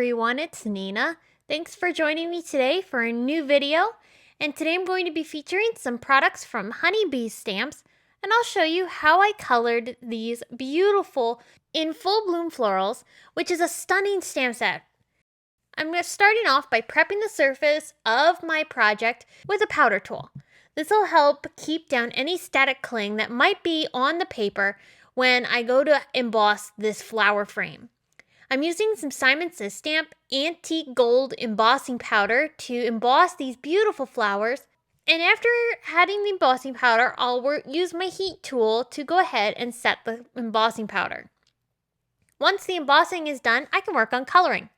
everyone, it's Neenah. Thanks for joining me today for a new video. And today I'm going to be featuring some products from Honeybee Stamps, and I'll show you how I colored these beautiful In Full Bloom Florals, which is a stunning stamp set. I'm starting off by prepping the surface of my project with a powder tool. This will help keep down any static cling that might be on the paper when I go to emboss this flower frame. I'm using some Simon Says Stamp Antique Gold Embossing Powder to emboss these beautiful flowers. And after adding the embossing powder, I'll use my heat tool to go ahead and set the embossing powder. Once the embossing is done, I can work on coloring.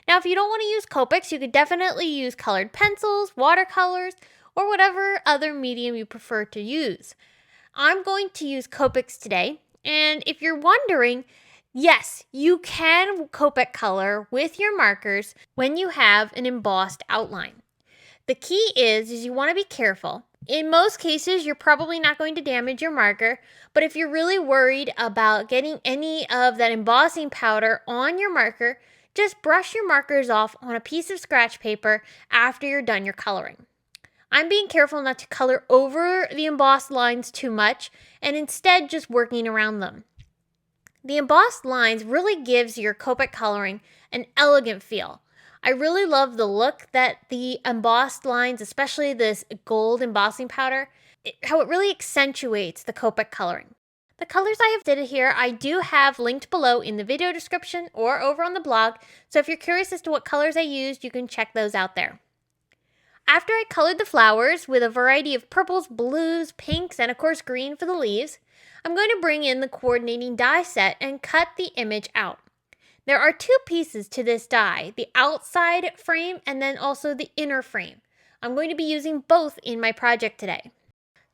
Now, if you don't want to use Copics, you could definitely use colored pencils, watercolors, or whatever other medium you prefer to use. I'm going to use Copics today, and if you're wondering, yes, you can Copic color with your markers when you have an embossed outline. The key is you want to be careful. In most cases, you're probably not going to damage your marker, but if you're really worried about getting any of that embossing powder on your marker, just brush your markers off on a piece of scratch paper after you're done your coloring. I'm being careful not to color over the embossed lines too much and instead just working around them. The embossed lines really gives your Copic coloring an elegant feel. I really love the look that the embossed lines, especially this gold embossing powder, how it really accentuates the Copic coloring. The colors I have did here, I do have linked below in the video description or over on the blog, so if you're curious as to what colors I used, you can check those out there. After I colored the flowers with a variety of purples, blues, pinks, and of course green for the leaves, I'm going to bring in the coordinating die set and cut the image out. There are two pieces to this die, the outside frame and then also the inner frame. I'm going to be using both in my project today.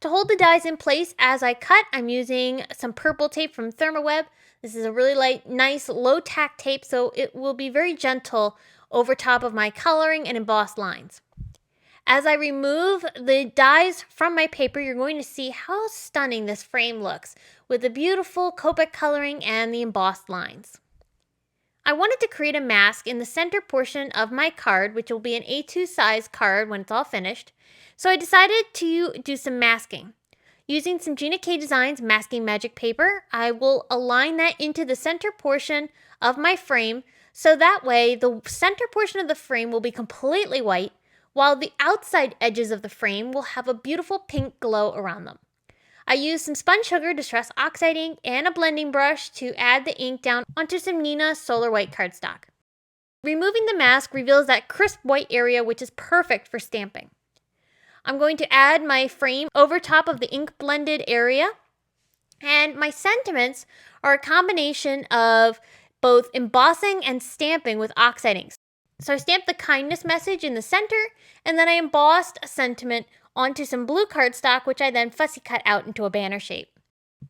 To hold the dies in place as I cut, I'm using some purple tape from ThermaWeb. This is a really nice low tack tape, so it will be very gentle over top of my coloring and embossed lines. As I remove the dies from my paper, you're going to see how stunning this frame looks with the beautiful Copic coloring and the embossed lines. I wanted to create a mask in the center portion of my card, which will be an A2 size card when it's all finished, so I decided to do some masking. Using some Gina K Designs masking magic paper, I will align that into the center portion of my frame, so that way the center portion of the frame will be completely white, while the outside edges of the frame will have a beautiful pink glow around them. I used some sponge sugar distress oxide ink and a blending brush to add the ink down onto some neenah Solar White cardstock. Removing the mask reveals that crisp white area, which is perfect for stamping. I'm going to add my frame over top of the ink blended area, and my sentiments are a combination of both embossing and stamping with oxide inks. So I stamped the kindness message in the center, and then I embossed a sentiment onto some blue cardstock, which I then fussy cut out into a banner shape.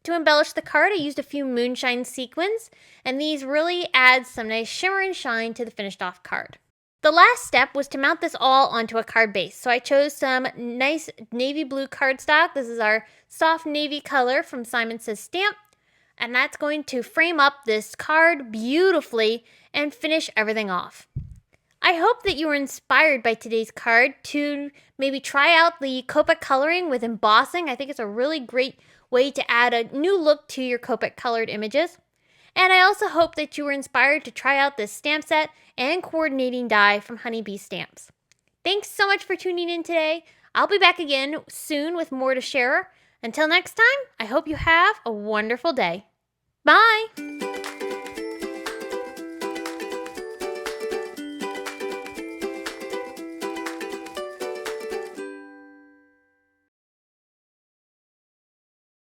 To embellish the card, I used a few Moonshine sequins, and these really add some nice shimmer and shine to the finished off card. The last step was to mount this all onto a card base, so I chose some nice navy blue cardstock. This is our soft navy color from Simon Says Stamp, and that's going to frame up this card beautifully and finish everything off. I hope that you were inspired by today's card to maybe try out the Copic coloring with embossing. I think it's a really great way to add a new look to your Copic colored images. And I also hope that you were inspired to try out this stamp set and coordinating die from Honeybee Stamps. Thanks so much for tuning in today. I'll be back again soon with more to share. Until next time, I hope you have a wonderful day. Bye!